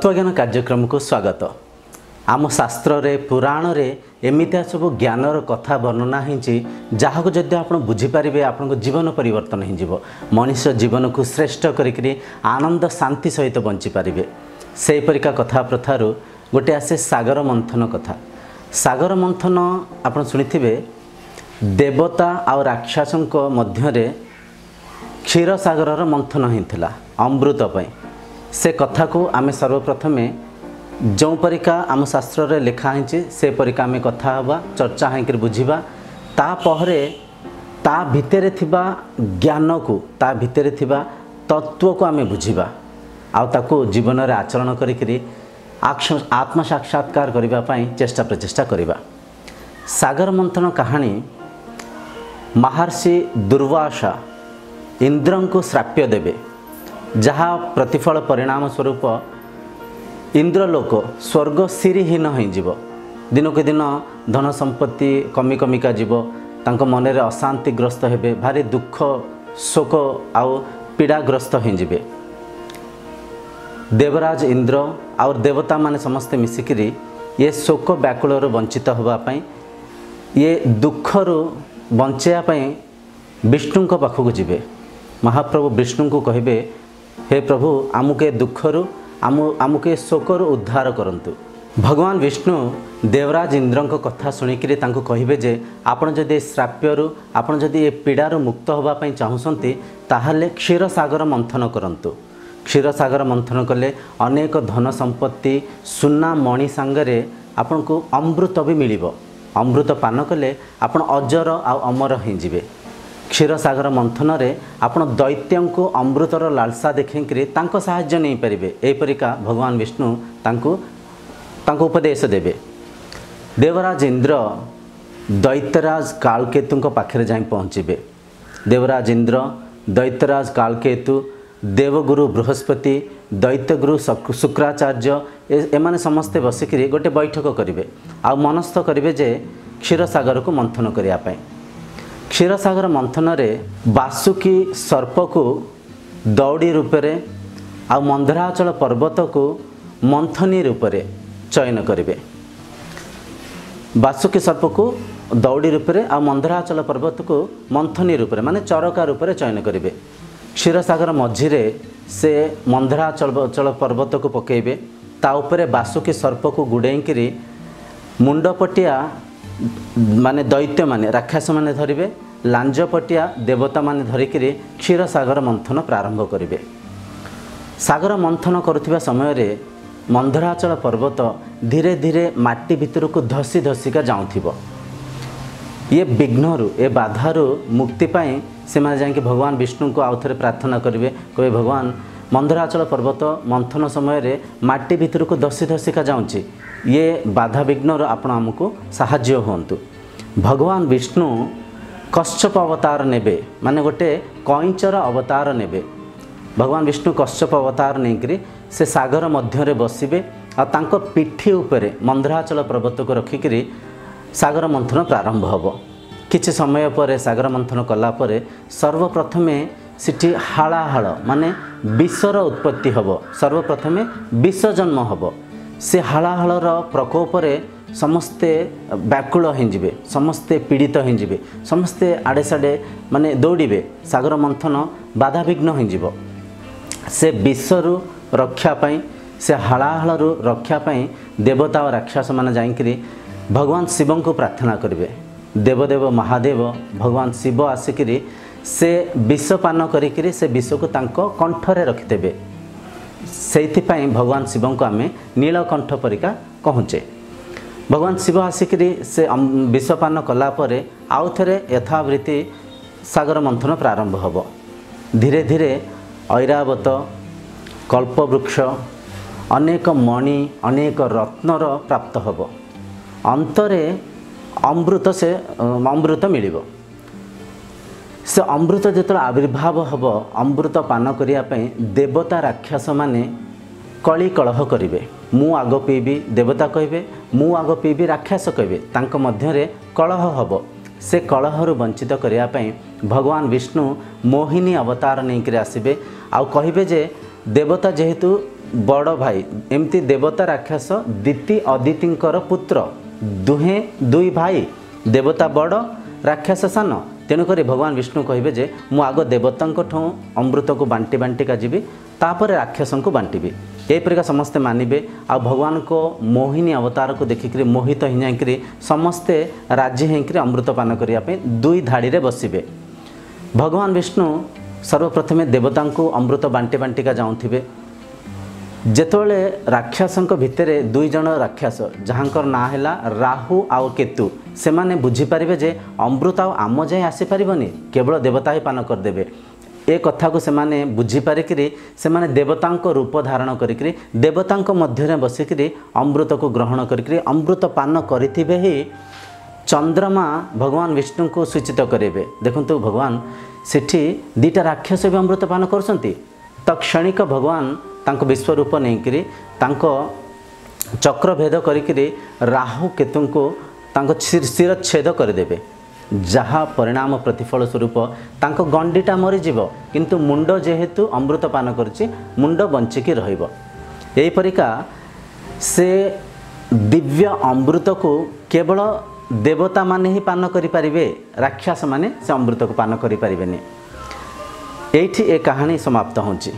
तत्वज्ञान कार्यक्रम को स्वागत। आम शास्त्र रे पुराण रे एमितिया सब ज्ञानर कथा वर्णना होती जहाँ को जदि आप बुझीपारे आपन जीवन परिवर्तन हो मनुष्य जीवन को श्रेष्ठ करी आनंद शांति सहित बंची पारे। से परिका कथा प्रथार गोटे आसे सागर मंथन कथा। सागर मंथन आप शुणिथिबे देवता आ राक्षसों मध्य क्षीर सागर मंथन होता अमृत पई। से कथा को आमे सर्वप्रथमे जो परिका आम शास्त्र रे लिखा है से परिका आमे कथा हवा चर्चा होकर बुझीबा तापहरे ता भितरे थिबा ज्ञान को ता भितरे थिबा तत्व को आमे बुझीबा आ ताको जीवन रे आचरण करिकरी आत्म साक्षात्कार करिबा पई चेष्टा प्रचेष्टा करिबा। सागर मंथन कहानी महर्षि दुर्वासा इंद्र को श्राप्य देवे जहाँ प्रतिफल परिणाम स्वरूप इंद्रलोक स्वर्ग सिरिहीन हो दिन को दिन धन संपत्ति कमी कमिका जीव तांक मन रे अशांतिग्रस्त हेबे भारी दुख शोक आउ पीड़ाग्रस्त हो। देवराज इंद्र और देवता माने समस्ते मिसिकिरी ये शोक व्याकुल वंचित होगापाई ये दुखरु बंचाई विष्णु पाखक जीवे। महाप्रभु विष्णु को कहे हे प्रभु आमुके दुखरु आमुके शोकरु उद्धार करंतु। भगवान विष्णु देवराज इंद्र कथा शुणिकी कहे जे आपण जदि श्राप्यरु आपण जदि ये पीड़ार मुक्त होगापाई चाहूँगी ताहले क्षीर सागर मंथन करंतु। क्षीर सागर मंथन कले अनेक धन संपत्ति सुना मणि सांगरे आपण को अमृत भी मिलिबो। अमृत पान कले आपण अजर आ अमर हो जिवे। क्षीर सागर मंथन रे आपण दैत्यों को अमृतर लालसा देखिकी तांको साहाय्य नहीं पारिबे। एपरिका भगवान विष्णु तांको उपदेश देवे। देवराज इंद्र दैत्यराज कालकेतु पाखरे जाई पहुँचे। देवराज इंद्र दैत्यराज कालकेतु देवगुरु बृहस्पति दैत्यगुरु शुक्राचार्य एमाने समस्ते बसिकी गोटे बैठक करेंगे आ मनस्थ करेंगे जे क्षीर सागर को मंथन करने। क्षीर सागर मंथन रे वासुकी सर्प को दौड़ी रूपरे आ मंदराचल पर्वत को मंथनी रूपरे चयन करेंगे। वासुकी सर्प को दौड़ी रूपरे आ मंदराचल पर्वत को मंथनी रूपरे माने चरका रूपरे चयन करेंगे। क्षीर सागर मझिरे से मंदराचल पर्वत को पकेबे ता उपरे वासुकी सर्प को गुड़ेकरी मुंडपटिया माने दैत्य माने राक्षस माने धरिबे लांजपटिया देवता माने धरिकरी क्षीर सागर मंथन प्रारंभ करेंगे। सागर मंथन करुथिबा समय रे मंदराचल पर्वत धीरे धीरे माटी भितर को धसी धसिका जाउथिबो। ये विघ्नरु ए बाधारु मुक्ति पाई से माने जाके भगवान विष्णु को आउ थे प्रार्थना करेंगे कहे भगवान मंदराचल पर्वत मंथन समय रे माटी भितर को धसी धसिका जाऊँगी ये बाधा विघ्न आपण आमको साहाय्य होंतु। भगवान विष्णु कश्यप अवतार नेबे माने गोटे कईंचर अवतार नेबे। भगवान विष्णु कश्यप अवतार नहीं से सागर मध्य बसबे आ तांको पिठी उपरे मंदराचल पर्वत को रखिकी सागर मंथन प्रारंभ होब। किछि समय पर सागर मंथन कला परे सर्वप्रथमे सिटी हालाहाल माने विषर उत्पत्ति होब। सर्वप्रथमे विष जन्म होब। से हालाहालर प्रकोप रे समस्ते व्याकुल होइजिबे समस्ते पीड़ित होइजिबे समस्ते आड़े साड़े माने दौड़े सागर मंथन बाधा विघ्न होइजिबो। से विषरु रक्षा पाई से हालाहालरु रक्षा पाई देवता और राक्षस माने जाइकरी भगवान शिव को प्रार्थना करेंगे। देवदेव महादेव भगवान शिव आसिकी से विष पान करिकरी से विष को तांको कंठरे रखिदेवे। से भगवान शिव को आमे नीलकंठ परिका कहूचे। भगवान शिव आसिकी से विष पान कलापर आउ थे यथावृत्ति सागर मंथन प्रारंभ होब। धीरे धीरे ऐरावत कल्पवृक्ष अनेक मणि अनेक रत्नर प्राप्त होब। अंतरे अमृत मिलिबो। से अमृत जो आविर्भाव हम अमृत पान करने देवता राक्षस माने कली कलह करेंगे। मु आग पीबी देवता कहे मु आग पीबी राक्षस कहे तांको मध्यरे कलह हम। से कलहरु वंचित करने भगवान विष्णु मोहिनी अवतार नहीं आसबे आ कहे जे देवता जेहेतु बड़ भाई एमती देवता राक्षस दिति अदितिंकर पुत्र दुहे दुई भाई देवता बड़ राक्षस सान तेणुक भगवान विष्णु कहे जे मु आग देवता अमृत को बांटी बांटिका जीवी तापर राक्षस को बांटी यहीपरिका समस्ते मानवे आ भगवान को मोहिनी अवतार को देखिक मोहित हो जाकि समस्ते राजी होकर अमृतपान करने दुई धाड़ी रे बसवे। भगवान विष्णु सर्वप्रथमे देवता को अमृत बांटी बांटिका जाऊे जेतोले राक्षसंक भितरे दुई जन राक्षस जहाँकर ना है राहु आउ केतु से माने बुझीपारे जे अमृत आम जाए आसीपारनि केवल देवता ही पान करदे ए कथा को सेमाने बुझीपारिकी से माने देवतांक रूप धारण करिकरी देवतांक मध्य बसिकी अमृत को ग्रहण करिकरी अमृत पान करिथिबे ही चंद्रमा भगवान विष्णु को सूचित करेंगे। देखंतु भगवान सेठी दीटा राक्षस भी अमृत पान करछंती तत्क्षणिक भगवान तांको विश्वरूप नहीं तांको चक्र भेद करिकरी राहु केतु को तांको शिरच्छेद करदेवे जहा परिणाम प्रतिफल स्वरूप तांको गंडीटा मरीजीव किंतु मुंड जेहेतु अमृत पान करछि मुंड बंचिकी रहिबो। एही परिका से दिव्य अमृत को केवल देवता माने ही पान करि परिबे राक्षस माने से अमृत को पान करि परिबेनी। एठी ए कहानी समाप्त होछि।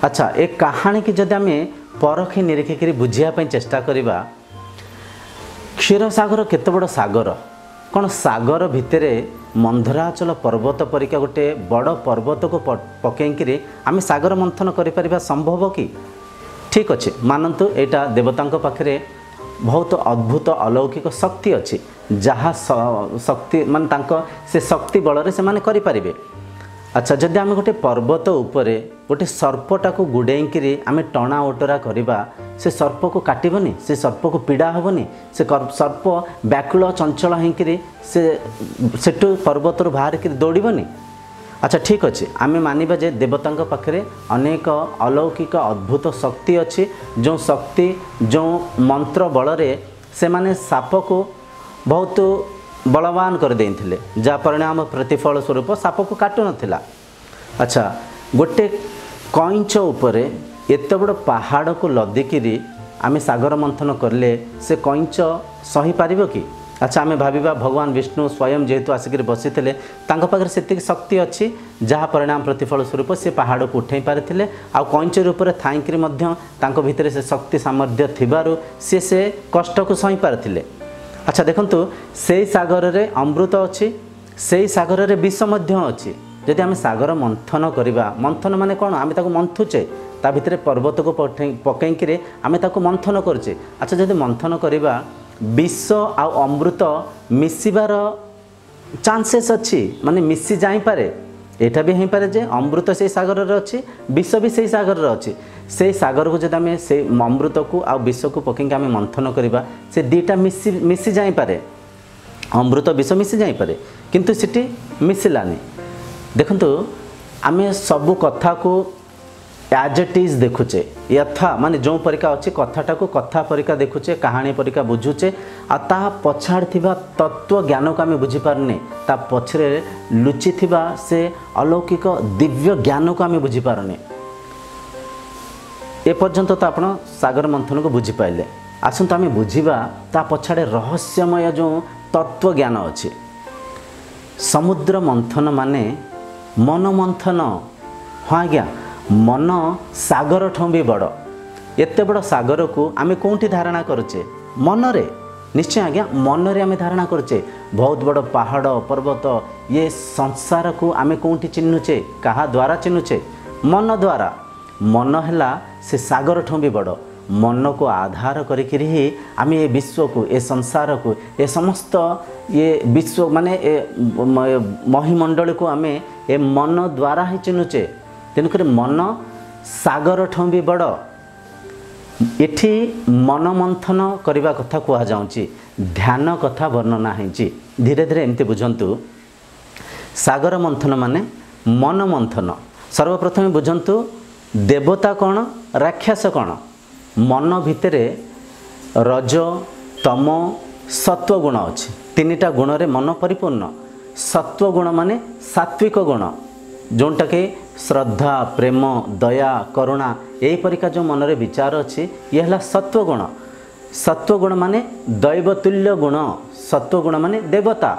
अच्छा ए कहानी की जदि आम परखी निरीक्षिक बुझापी चेष्टा करवा क्षीरसागर केते बड़ सागर कौन सागर भितर मंदराचल पर्वत परिका गोटे बड़ पर्वत को पकईकि आम सागर मंथन कर संभव कि ठीक अच्छे मानतु यहाँ देवता पाखे बहुत अद्भुत अलौकिक शक्ति अच्छी जहाँ शक्ति मान से शक्ति बल से माने करें। अच्छा जदि आम गोटे पर्वत उपरे गोटे सर्पटा को गुड़ेकरी आम टणा ओटरा करवा से सर्प को काटबनी से सर्प को पीड़ा हेनी से सर्प व्याकुल चंचल होकर सेठू पर्वत बाहर दौड़बनी। अच्छा ठीक अच्छे आम मानिबा जे देवता पाखे अनेक अलौकिक अद्भुत शक्ति अच्छी जो शक्ति जो मंत्र बल से माने साप को बहुत बलवान कर देथिले जहाँ परिणाम प्रतिफल स्वरूप साप को काटु नथिला। अच्छा गोटे कईंच उपरे एत बड़ पहाड़ को लदिकी आम सागर मंथन करले से कईंच सही पारिबो कि। अच्छा आम भाविबा भगवान विष्णु स्वयं जेहेतु आसिक बसी पाखे से शक्ति अच्छी जहाँ परिणाम प्रतिफल स्वरूप से पहाड़ को उठे पारे आ कईंच रूप में थाईक भितर से शक्ति सामर्थ्य थिबारु से कष्ट को सही पारे। अच्छा देखंतु से सागर रे अमृत अच्छी से सागर रे विष अच्छी जदि आम सागर मंथन करवा मंथन माने कौन आम मंथुचे ता भितर पर्वत को पकईकि आम मंथन करुचे। अच्छा जदि मंथन करवा विष आ अमृत मिसिबार चांसेस अच्छी माने मिसी जाई पारे एटा भी हो पारे जे अमृत से सागर रे अच्छी विष भी से सागर रे अच्छी से सागर को जब आम से अमृत को आ विष को पकईकि आम मंथन करवा से दीटा मिसी जाई पारे अमृत विष मिसी जाई पारे किंतु सिटी मिसिलानी। देखंतु आम सबू कथा को एज इट इज देखुचे यथा माने जो परिका अच्छी कथाटा को कथा परिका देखुचे कहानी परिका बुझुचे आ ता पछाड़ थिबा तत्व ज्ञान को आम बुझीपारने ता पछरे लुचि थिबा से अलौकिक दिव्य ज्ञान को आम बुझीपारने। ए पर्यंत तो आपण सागर मंथन को बुझी पाइले आसंतु आम बुझीबा ता पछाड़े रहस्यमय जो तत्व ज्ञान अच्छी। समुद्र मंथन माने मन मंथन हाँ आज्ञा मन सागर ठों भी बड़ एते बड़ सागर को आम कौटी धारणा करुचे मनरे निश्चय आज्ञा मनरे आम धारणा करुचे बहुत बड़ पहाड़ पर्वत ये संसार को आम कौटी चिन्हुचे कहा द्वारा चिन्हुचे मन द्वारा मन है से सागर ठों भी बड़ मन को आधार करिकिरी ही आम ये विश्व को ए संसार को ए समस्त ये विश्व माने ए महिमंडल को आम ए मन द्वारा ही चिन्हुचे तेणुक मन सागर ठों भी बड़ एठी मन मंथन करने कथा कह जाऊँगी ध्यान कथा वर्णना होती धीरे धीरे एमती बुझंतु सागर मंथन माने मन मंथन सर्वप्रथम बुझंतु देवता कौन राक्षस कौन मन भितरे रज तम सत्व गुण अच्छी तीनिटा गुण रे मन परिपूर्ण सत्व गुण माने सात्विक गुण जोटा कि श्रद्धा प्रेम दया करुणा यहीपरिका जो मनरे विचार अच्छी ये है सत्वगुण। सत्वगुण माने दैवतुल्य गुण, सत्वगुण माने देवता।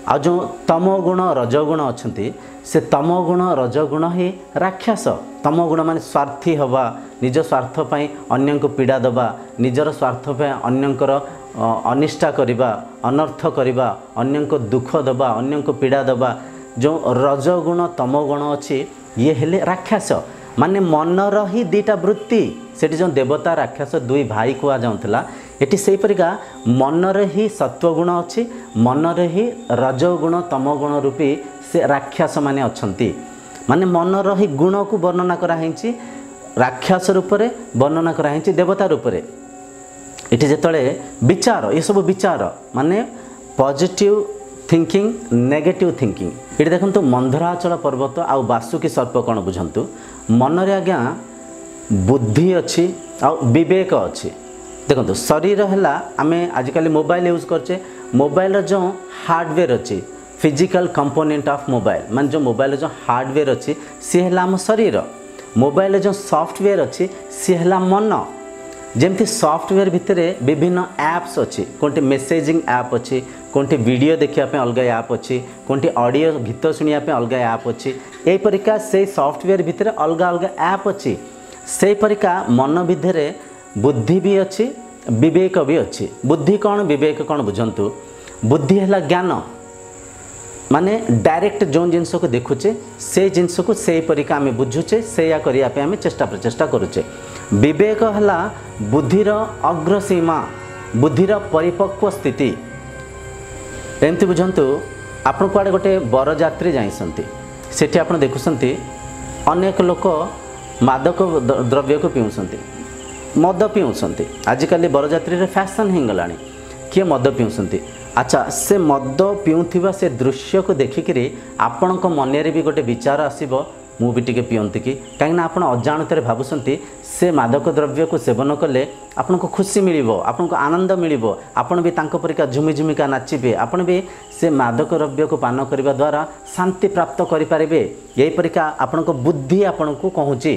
आ जो तमोगुण रजगुण अच्छे से तमोगुण रजगुण ही राक्षस। तमोगुण माने स्वार्थी हवा, निज स्वार्थ पाई अन्य को पीड़ा दबा, निजर स्वार्थ पाई अन्यंकर अनिष्टा करिबा, अनर्थ करिबा, अन्य को दुख दबा, अन्य को पीड़ा दबा। जो रजगुण तमोगुण अच्छी ये हेले राक्षस। माने मनर ही दुईटा वृत्ति, सेठी जो देवता राक्षस दुई भाई कुआ जाउथला, एटी सेही परिका मनर ही सत्वगुण अच्छी, मनर ही रजगुण तमगुण रूपी से राक्षस माने अछंती। माने मनर ही गुण को वर्णना कराही, राक्षस रूप में वर्णना कराही देवता रूप में। एटी जेतले विचार ये सब विचार माने पॉजिटिव थिंकिंग नेगेटिव थिंकिंग। ये देखो मंदराचल पर्वत आ वासुकी सर्प कौन बुझंतु। मनरे आज्ञा बुद्धि अच्छी आ विवेक अच्छी। देखो शरीर है आमे आजिकल मोबाइल यूज करचे, मोबाइल जो हार्डवेयर अच्छी फिजिकल कंपोनेंट ऑफ मोबाइल मान जो मोबाइल जो हार्डवेयर अच्छी सी है आम शरीर। मोबाइल जो सॉफ्टवेयर अच्छी सी है मन। जमती सॉफ्टवेयर भितर विभिन्न ऐप्स अच्छी, कौन मेसेजिंग ऐप अच्छी, कौन वीडियो देखापी अलग ऐप अच्छी, कौन ऑडियो गीत शुणापी अलग ऐप अच्छी। यही परिका से सॉफ्टवेयर भितर अलग अलग ऐप अच्छी। से परिका मन भितर बुद्धि भी अच्छी विवेक भी अच्छी। बुद्धि कौन विवेक कौन बुझंतु। बुद्धि है ज्ञान, माने डायरेक्ट जो जिनस को देखुचे से जिनस को से परिका आम बुझुचे से या करने आम चेष्टा प्रचेष्टा करुचे। विवेक है बुद्धिर अग्रसीमा, बुद्धिर परिपक्व स्थिति। एमती बुझंतु आपण कुआडे गोटे बरजात्री जाइसंती, सेठी आपण देखुसंती अनेक लोक मादक द्रव्य को पीउसंती, मद पीउसंती। आजिकल बरजात्री रे फैशन हो गलानी, किए मद पीउसंती। अच्छा से मद पीउथिबा से दृश्य को देखिकरी आपण को मनरे भी गोटे विचार आसीबो मु भी टिके पियंती कि कहीं आपण अजाणत भावुंट से मादक द्रव्य को सेवन कले आपन को खुशी मिलिबो, आपन को आनंद मिलिबो, आपन भी तांको परिका झुमी झुमिका नाचिबे, आपन भी से मादक द्रव्य को पान करने द्वारा शांति प्राप्त करि पारिबे। यही परिका आपन को बुद्धि आपन को कहूची,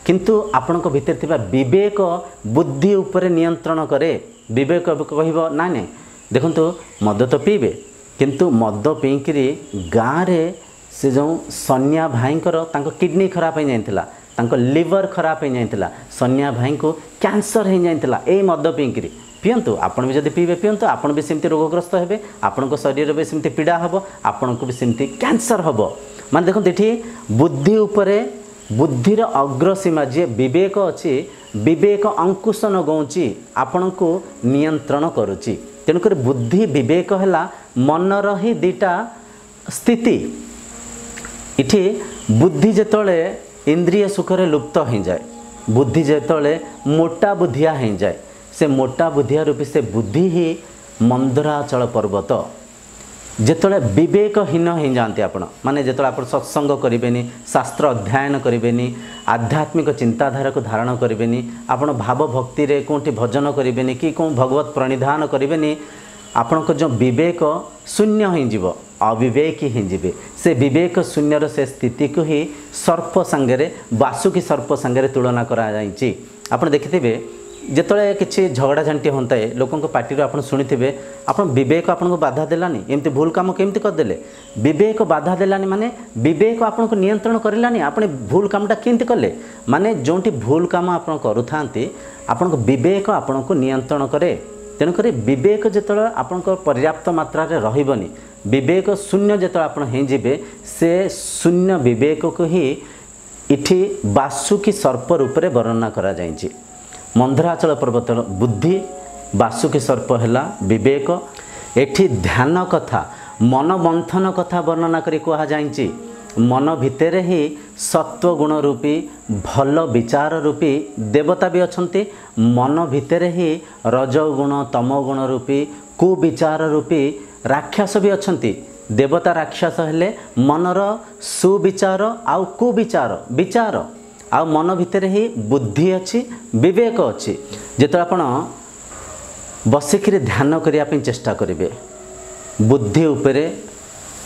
किंतु आपन को भीतर थिबा विवेक बुद्धि ऊपर नियंत्रण करे। विवेक कहबो ना नहीं देखंतु मद तो पीबे, किंतु मद पीकरी गाँव रे से जो सन्या भाईंकर तांको किडनी खराब हो जाइथिला, तांको लिवर खराब हो जाइथिला, सन्या भाई को कैंसर हो जाइथिला ए मद पीकरी। पियंतु आपण भी जदि पीबे पियंतु आपण भी सेमती रोगग्रस्त हेबे, आपण को शरीर भी सेमती पीड़ा हबो, आपण को भी सेमती कैंसर हबो। माने देखो एठी बुद्धि उपरे बुद्धिर अग्रसीमा जे विवेक अच्छी विवेक अंकुशन गौची आपण को नियंत्रण करुची। तेणुकर बुद्धि विवेक है मनर ही दुईटा स्थिति। इठी बुद्धि जेतले इंद्रिय सुखरे लुप्त हो जाए, बुद्धि जेतले मोटा बुद्धिया हो जाए, से मोटा बुद्धिया रूपी से बुद्धि ही मंदराचल पर्वत। जेतले विवेकहीन हो जाते आपण माने जेतले आपण सत्संग करें, शास्त्र अध्ययन करें, आध्यात्मिक चिंताधारा को धारण करें, आपण भाव भक्ति रे कोठी भजन करें कि कौन भगवत प्रणिधान करें, आपण को जो विवेक शून्य हो अविवेकी हिंजिबे। से विवेक शून्यर से स्थिति को ही सर्प सांगे वासुकी सर्प सांगे तुलना करा जाइछि। आपण देखिथिबे जेतले किछि झगड़ा झांटी होता है लोकों को पार्टी आप शुणिथे आप विवेक आपन को बाधा देलानी, एमती भूल काम केमती करदेले, विवेक बाधा देलानी माने विवेक आपन को नियंत्रण करलानी, आपने भूल कामटा केमती कले माने जोंटी भूल काम आपन करूथांती आपन को विवेक आपन को नियंत्रण करे। तेणुकर विवेक जेतले आपन को पर्याप्त मात्रा रे रहिबनी, विवेक शून्य जेतले आपन हेजिबे से शून्य विवेक को ही इठी वासुकी सर्प रूप में वर्णना करा जाइछि। मंदराचल पर्वत बुद्धि, वासुकी सर्प है विवेक। एठी ध्यान कथा मन मंथन कथा वर्णना करी कहा जाइछि। मन भितर ही सत्वगुण रूपी भल विचार रूपी देवता भी अछंती, मन भितर ही रजगुण तमगुण रूपी कुविचार रूपी राक्षस भी अछंती। देवता राक्षस हेले मनर सुविचार आउ कुविचार विचार आ मन भितर ही बुद्धि अच्छी विवेक अच्छी। जेतो आपण बसिक ध्यान करने चेष्टा करेंगे बुद्धि उपरे,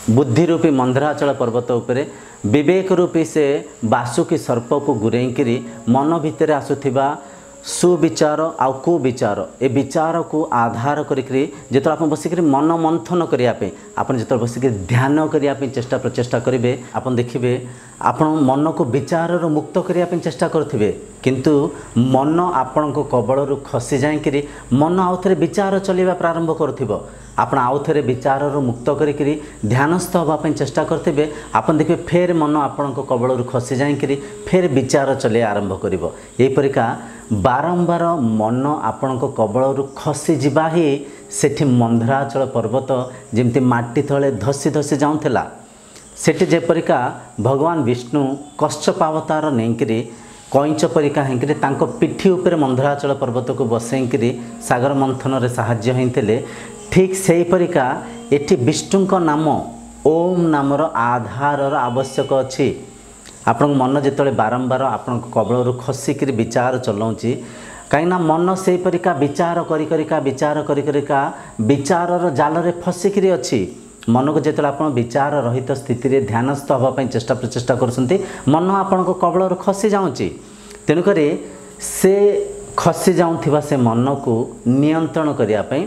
बुद्धि रूपी मंदराचल पर्वत उपरे विवेक रूपी से बासुकी सर्प को गुरेकरी मन भितर आसुथिबा सुविचार आउ कुविचार ए विचार को आधार करी जो आप बसिक मन मंथन करने आप जो बसिक ध्यान करने चेष्टा प्रचेषा करेंगे आप देखिए आप मन को विचार मुक्त करने चेष्टा करुवे किंतु मन आपण कबल खसी जाकि मन आउ थे विचार चलवा प्रारंभ कर आप आउ थे विचार मुक्त करी ध्यानस्थ होगापी चेष्टा करेंगे आप देखिए फेर मन आपण कबल खसी जाकि फेर विचार चले आरंभ कर यहीपरिका बारंबार मन आपण कबल खसी जा ही सेठी मंदराचल पर्वत जमती माटी तले धसी धसी जाऊला सेठी जेपरिका भगवान विष्णु कश्यप अवतार नहीं कईच परिका होकर तांको पिठी उपर मंदराचल पर्वत को बसईकरी सागर मंथन रे साहाय्य होते ठीक से परिका एठी विष्णु नाम ओम नामर आधार आवश्यक अच्छी आपण मन जिते बारंबार आपण कबल खसिक विचार चलाऊँगी कहीं मन से परिका विचार करिका विचार करिका विचार जाल रे फसिकी अच्छी मन को जिते आप विचार रहित स्थिति रे ध्यानस्थ होगापी चेष्टा प्रचेषा कर मन आपण कबल खसी जाऊँगी तेणुक से खसी जाऊँगा से मन को नियंत्रण करने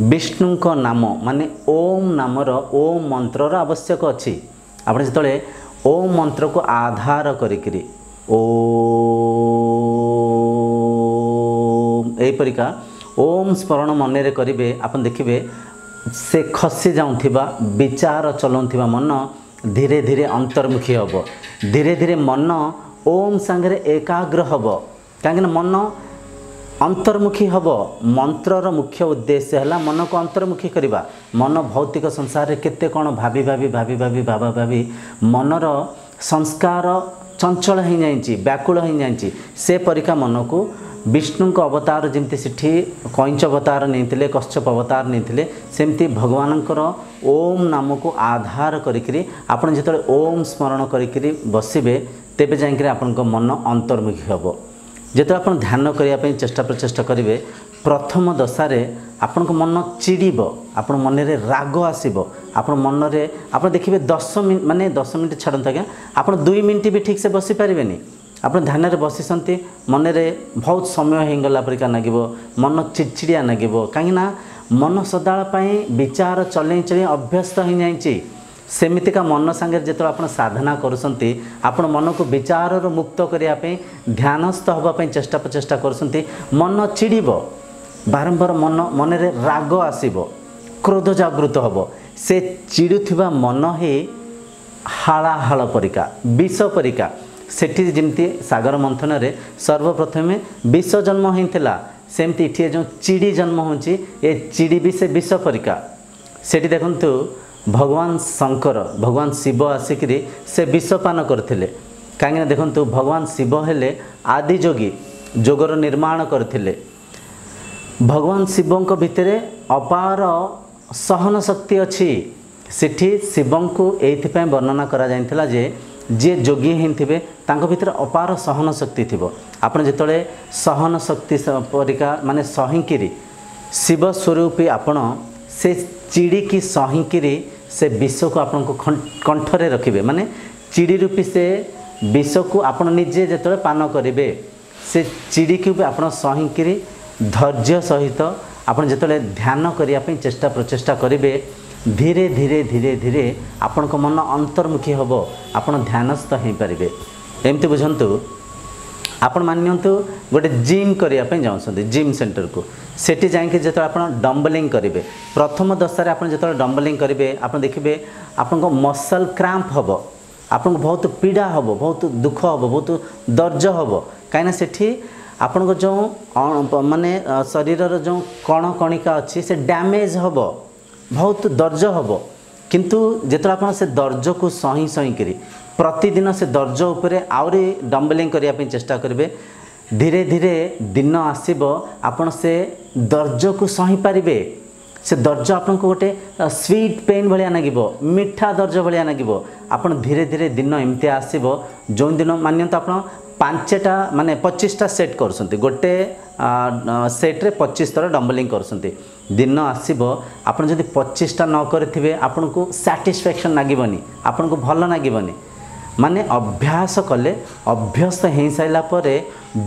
विष्णु नाम माने ओम नामर ओम मंत्र आवश्यक अच्छी आप जिते ओम मंत्र को आधार करी ओम एपरिका ओम स्मरण मन रे करिवे आपन देखिए से खसी जाऊँगा विचार चलाऊँगा मन धीरे धीरे अंतर्मुखी हम धीरे धीरे मन ओम सांगरे एकाग्र हम कहीं मन अंतर्मुखी हम मंत्रर मुख्य उद्देश्य है मन को अंतर्मुखी करवा मन भौतिक संसार केते कौन भाभी भाभी भाभी भाभी भावा भाभी मनर संस्कार चंचल हो जाइए व्याकुल हो जाइए से परिका मन को विष्णु को अवतार जमती सेठी कईच अवतार नहीं कश्यप अवतार नहीं सेमती भगवानकर ओम नाम को आधार करी आपन जिते ओम स्मरण करी बसबे तेबे जाइए आपण मन अंतर्मुखी हम जिते आप ध्यान करने चेष्टा प्रचेषा करेंगे प्रथम दशारे आपण मन चिड़ब आप मन में राग आसब आप मन में आप देखिए 10 मिनट माने 10 मिनट छाड़त आज्ञा आप 2 मिनट भी ठीक से बसी पारे आप ध्यान में बसी मन में बहुत समय होगला परिका लगे मन चिड़चिड़िया लगे कहीं मन सदापाई विचार चल चल अभ्यस्त हो जाइए सेमितिका मन सांगे जो आप साधना करुँच आपण मन को विचार मुक्त करने ध्यानस्थ होगापी चेष्टा प्रचेषा कर मन चिड़ब बारंबार मन मन में राग आसब क्रोध जागृत हम से चिड़ुवा मन ही हालाहाल परिका विष परिका सेठी जमती सागर मंथन रे सर्वप्रथमे विष जन्म होता सेमती इठी जो चिड़ी जन्म होची ए चिड़ी भी से विष परिका सेठी देखंतु भगवान शंकर भगवान शिव आसिक से विषपान करथिले कहीं देखंतु भगवान शिव हेले आदि जोगी जोगर निर्माण करथिले भगवान शिवंक भितरे अपार सहन शक्ति अच्छी सेठी शिवं को एइथिपै वर्णना करा जाइथिला जे जे जोगी हिंथिबे तांको भितर अपार सहन शक्ति थिबो आपण जेतळे सहन शक्ति परिका माने सहिंकिरी शिव स्वरूपी आपण से चिड़ी की सहिंकिरी से विष को आपण को कंठरे रखिबे माने चिड़ी रूपी से विष को आपण निजे जेतळे पान करिवे से चिड़ी को भी आपण सहिंकिरी धैर्य सहित आपण जेतळे ध्यान करिया पई चेष्टा प्रचेष्टा करिवे धीरे धीरे धीरे धीरे आपण को मन अंतर्मुखी हम आपण ध्यानस्थ हो पारे एमती बुझंतु आपण मानियंतु गोटे जिम करने जाऊँच जिम सेंटर को सेठी जाइए जो आप डम्बलिंग करेंगे प्रथम दशारे आप जो डम्बलिंग करेंगे आप देखिए आपण मसल क्रैम्प हम आपन को बहुत पीड़ा हम बहुत दुख हम बहुत दर्ज हम कहीं सेठी आपण को जो माने शरीर जो कण कणिका अच्छी से डैमेज हम बहुत दर्ज हम किंतु जेतरा आपण से दर्ज को सही सही करी प्रतिदिन से दर्ज उपरे आउरी डम्बलिंग करने चेष्टा करेंगे धीरे धीरे दिन आसब आपण से दर्ज को सही पारे से दर्ज आपन को गोटे स्वीट पेन भाया लगे मीठा दर्ज भाया लगे आपन धीरे धीरे दिन एमती आसब जो दिन मानते आप 5टा माने 25टा सेट कर गोटे सेट्रे 25 थर डम्बलिंग कर दिन आसब आपन जदि 25टा न करेंगे आपन को सैटिस्फैक्शन लगभग आपन को भल लगभग माने अभ्यास कले अभ्यस्त हो सारा पर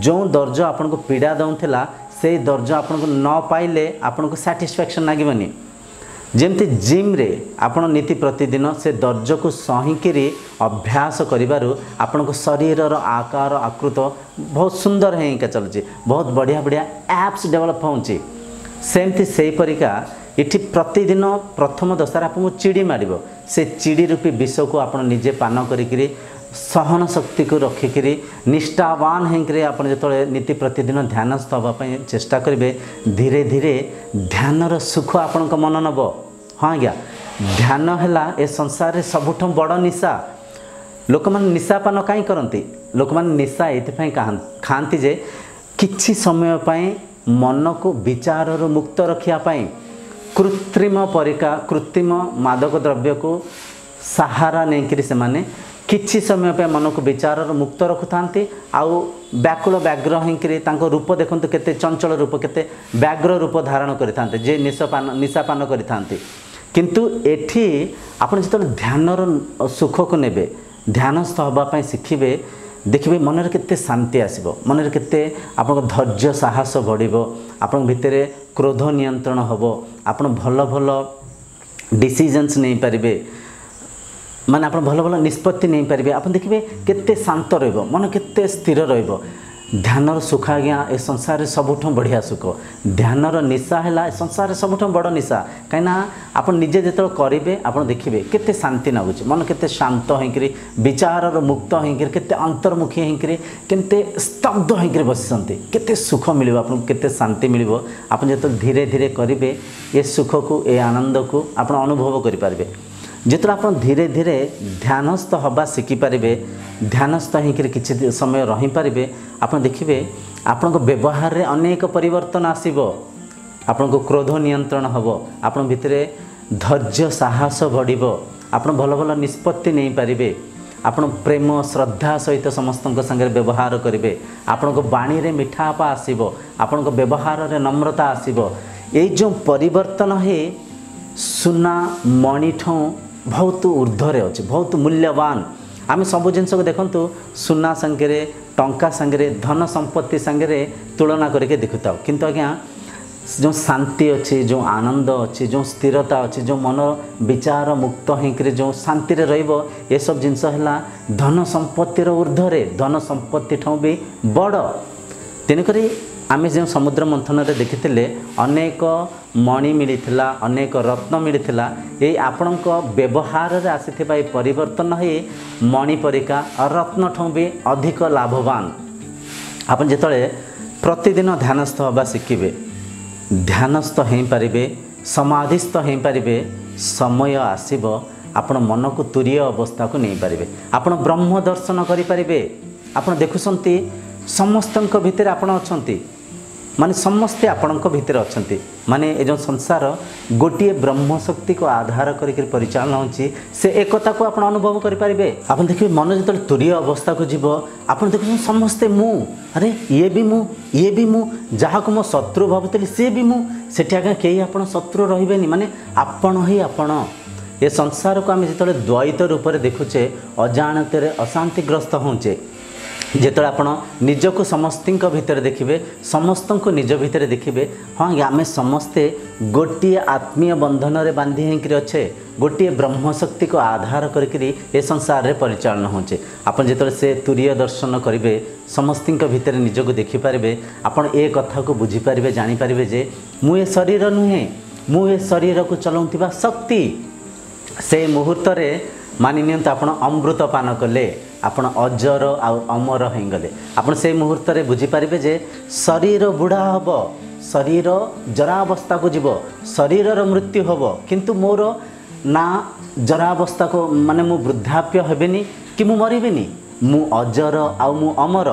जो दर्ज आपन को पीड़ा दौला से दर्ज आपन को न पाइले आपन को सैटिस्फैक्शन लगभग जमती जिम रे आपण नीति प्रतिदिन से दर्ज को सहीकि अभ्यास करू आपण को शरीर आकार आकृत बहुत सुंदर है चलुची बहुत बढ़िया बढ़िया एप्स डेवलप होची सेमती से परिका इठी प्रतिदिन प्रथम दशार आपको चिड़ी मार से चिड़ी रूपी विष को आप निजे पान करी सहन शक्ति को रखिकी निष्ठावान होकर आप जो नीति प्रतिदिन ध्यानस्थ होगापी चेष्टा करेंगे धीरे धीरे ध्यानर सुख आपण मन नब। हाँ आज्ञा ध्यान है ए संसार सबुठ बड़ निशा लोक मैंने निशापान कहीं करती लोक मैंने निशा ये खाती जे किछि समय मन को विचार मुक्त रखापी कृत्रिम परिका कृत्रिम मादक द्रव्य को सहारा नहीं से माने किछि समय पे मन को विचार मुक्त रखुतांती आउ व्याकुल व्याघ्र होकर रूप देखते केते चंचल रूप केते व्याघ्र रूप धारण करते जे निशापान करते किंतु एठी आपण जो ध्यानर सुख को नेबे ध्यानस्थ होगापी शिखिबे देखिए मनरे केते शांति आसीबो मनरे केते आपन धैर्य साहस बढ़िबो आपन भितरे क्रोध नियंत्रण होबो आपन भल भल डिसीजन्स नहीं पारिबे माने आप भल भल निष्पत्ति नहीं पारे आप देखिए केते शांत रहिबो मन केते स्थिर रहिबो ध्यानर सुख आज्ञा ए संसार सबुठ बढ़िया सुख ध्यानर निशा है संसार सबुठ बड़ निशा कहीं आप निजे जो करेंगे आप देखिए केते शांति लगुच मन केते शांत होकर विचार मुक्त होकर केते अंतर्मुखी होकर केते स्तब्ध होकर बसी केते सुख मिल आपको केते शांति मिल आप जो धीरे धीरे करेंगे ये सुख को ये आनंद को आप अनुभव करें जिते आप धीरे धीरे ध्यानस्थ हवा शिखिपारे ध्यानस्थ होकर किसी समय रहीपारे आप देखिए आपण व्यवहार रे अनेक परिवर्तन आसीबो आपण को क्रोध नियंत्रण हम आपण भितर धैर्य साहस बढ़िबो आपण भल भल निष्पत्ति नहीं पारिबे आपण प्रेम श्रद्धा सहित समस्त संगे व्यवहार करेंगे आपण को बाणी रे मिठापा आसीबो आपण को व्यवहार रे नम्रता आसीबो ये जो परिवर्तन है सुना मणिठों बहुत ऊर्ध्वे अच्छे बहुत मूल्यवान आम सब जिनस को देखु सुना संगे टंका संगे धन संपत्ति संगे तुलना करके देखुता किंतु आज्ञा जो शांति अच्छी जो आनंद अच्छी जो स्थिरता अच्छी जो मन विचार मुक्त होकर जो शांति रहिबो ये सब जिनस है धन संपत्तिर ऊर्ध्वे धन संपत्ति ठों भी बड़ तेणुकरी आमे जो समुद्र मंथन रे देखिथिले अनेक मणि मिलिथिला अनेक रत्न मिलिथिला ये आपण व्यवहार रे आसीथिबा परिवर्तन है मणि परिका रत्न ठों भी अधिक लाभवान आपण जेतले प्रतिदिन ध्यानस्थ होबा शिखिबे ध्यानस्थ हो पारे समाधिस्थ हो पारे समय आसीबो आपण मन को तुरीय अवस्था को नहीं पारे आपण ब्रह्म दर्शन करें आपण देखुंती समस्त भितर आपण अछंती माने समस्ते आपणक भितर अछंती माने ए जो संसार गोटे ब्रह्म शक्ति को आधार करके परिचालन होची से एकता को आपण अनुभव करि पारिबे आपण देखिए मन जो तुरीय अवस्था को जीव आपण देखु समस्ते मु अरे ये भी मु जहाँ को मो शत्रु भावुली सी भी मु सेठी आगे कई आपण शत्रु रहिबेनी माने आपण ही आपण ये संसार को आम जो द्वैत रूप से देखुचे अजाणत अशांतिग्रस्त होचे जेतले आपण निजको समस्त भितर देखिए समस्त को निज भितर देखिए हाँ आम समस्ते गोटे आत्मीय बंधन रे बांधी होकर अच्छे गोटे ब्रह्म शक्ति को आधार करके ये संसार रे परिचालन होचे आपन जेतले से तुरीय दर्शन करेंगे समस्त भितर निजको देखिपारे आपन ए कथा को बुझीपारे जानीपारे जे मु ए शरीर नुहे मु ए शरीर को चलाउथिबा शक्ति से मुहूर्त रे मानि नियंत आपण अमृत पान कले आपण अजर आ अमर हो गले आपण से मुहूर्त रे बुझी पारिबे जे शरीर बुढ़ा हब शरीर जरावस्था को जीव शरीर मृत्यु हब किंतु मोर ना जरावस्था को माने मु वृद्धाप्य हेबेनी कि मु मरिबेनी मु अजर आ मु अमर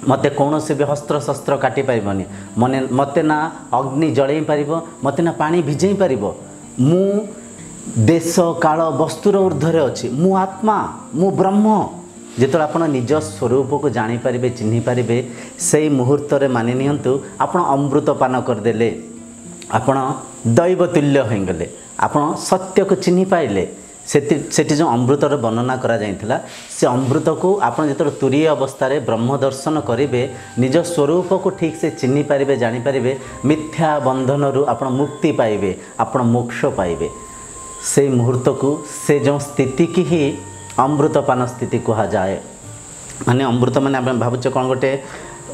मते कौन से भी हस्त्र शस्त्र काटी पारिबनी मने मते ना अग्नि जळेई पारिबो मते ना पानी भिजेई पारिबो मु देश काल वस्तुर ऊर्ध्वे अच्छी मु आत्मा मु ब्रह्म जिते आप निज स्वरूप को जानीपारे चिन्ह पारे से मुहूर्त मानि नियंतु आपण अमृत पान करदे आपण दैव तुल्य हो गले आपण सत्य को चिन्ह पाइले सेठी जो अमृतर वर्णना करा जाइथिला से अमृत को आपण जेतर तुरीय अवस्था रे ब्रह्म दर्शन करिवे निज स्वरूप को ठीक से चिन्हि पारिबे जानि पारिबे मिथ्या बंधन रु आपण मुक्ति पाइबे आपण मोक्ष पाइबे से मुहूर्त को से जो स्थिति की ही अमृतपान स्थिति कहा जाए माने अमृत माने आम भावुचे कौन गोटे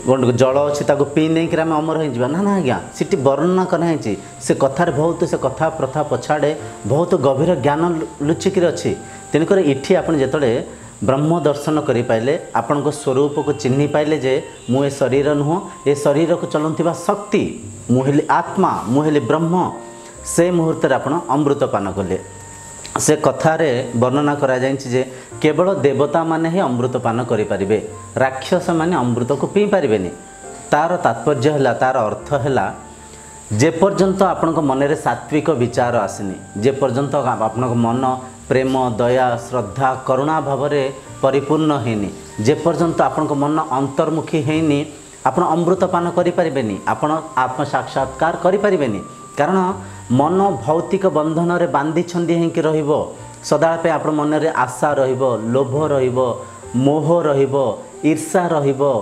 जल अच्छी पी नहीं कि अमर हो ना आज्ञा सीटी वर्णना कराई से कथार बहुत से कथा प्रथा पछाड़े बहुत गभीर ज्ञान लुचिक अच्छी तेणुक इठी आप जिते ब्रह्म दर्शन कर पाइले आपण स्वरूप को चिन्हि पाइले जे मुझे शरीर नुह ए शरीर को चलुवा शक्ति मुहेली आत्मा मुहेली ब्रह्म से मुहूर्त आप अमृतपान कले से कथारे वर्णना करा जाइछि जे केवल देवता माने ही अमृतपान करें राक्षस माने अमृत को पी पारेनि तार तात्पर्य है तार अर्थ है जे पर्यंत आपण मन रे सात्विक विचार आसनी जे पर्यंत आपण मन प्रेम दया श्रद्धा करुणा भाव में परिपूर्ण हैनी जे पर्यंत आपण मन अंतर्मुखी हैनी आपण अमृतपान करें आपण आत्म साक्षात्कार करें कारण मन भौतिक बंधन रे बांधी छंदी होंकि रहिबो सदाବେଳେ पे आपण मन रे आशा रहिबो लोभ रहिबो मोह रहिबो ईर्षा रहिबो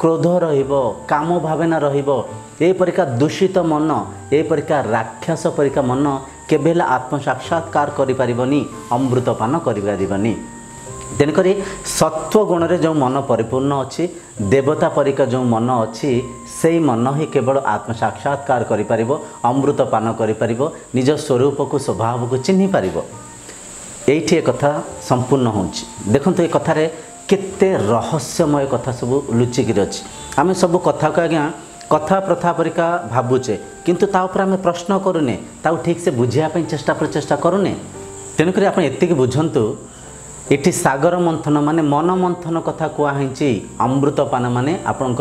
क्रोध रहिबो काम भावना रहिबो ए परिका दूषित मन ए परिका राक्षस परिका मन केबेला आत्म साक्षात्कार करि परिबनी अमृतपान करि परिबनी तेणुक सत्व गुण रे जो मन परिपूर्ण अच्छी देवता परिका जो मन अच्छी से मन ही केवल आत्म साक्षात्कार करि अमृतपान करि निज स्वरूप को स्वभाव को चिन्हि पार ये कथा संपूर्ण हो देखो ये कथार केते रहस्यमय कथा सब लुचिक अच्छी आम सब कथा को आज्ञा कथा प्रथा परिका भावुचे किंतु ता ऊपर आम प्रश्न करूने ताऊ ठीक से बुझापी चेष्टा प्रचेषा करूने तेणुक आप एतिक बुझंतु इटी सागर मंथन माने मन मंथन कथा कुआही अमृतपान माने आपण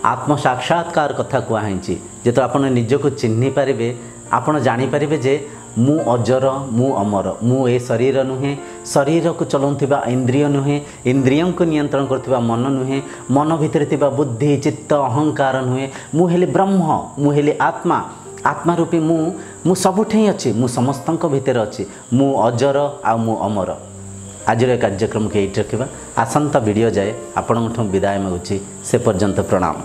आत्म साक्षात्कार कथा कुआही जो आप निजक चिन्हि पारे आपण जानीपारे जे मु अजर मु अमर मु ए शरीर नुहे शरीर को चलाउथिबा इंद्रिय नुहे इंद्रियों को नियंत्रण करथिबा मन नुहे मन भितर थिबा बुद्धि चित्त अहंकार नुहे मु हेली ब्रह्म मु हेली आत्मा आत्मा रूपी मु सबुठे अच्छी मु समस्तक भितर अच्छी मु अजर आ मु अमर आज कार्यक्रम के ये रखा आसंता वीडियो जाए आपण विदाय मागुची से पर्यंत प्रणाम।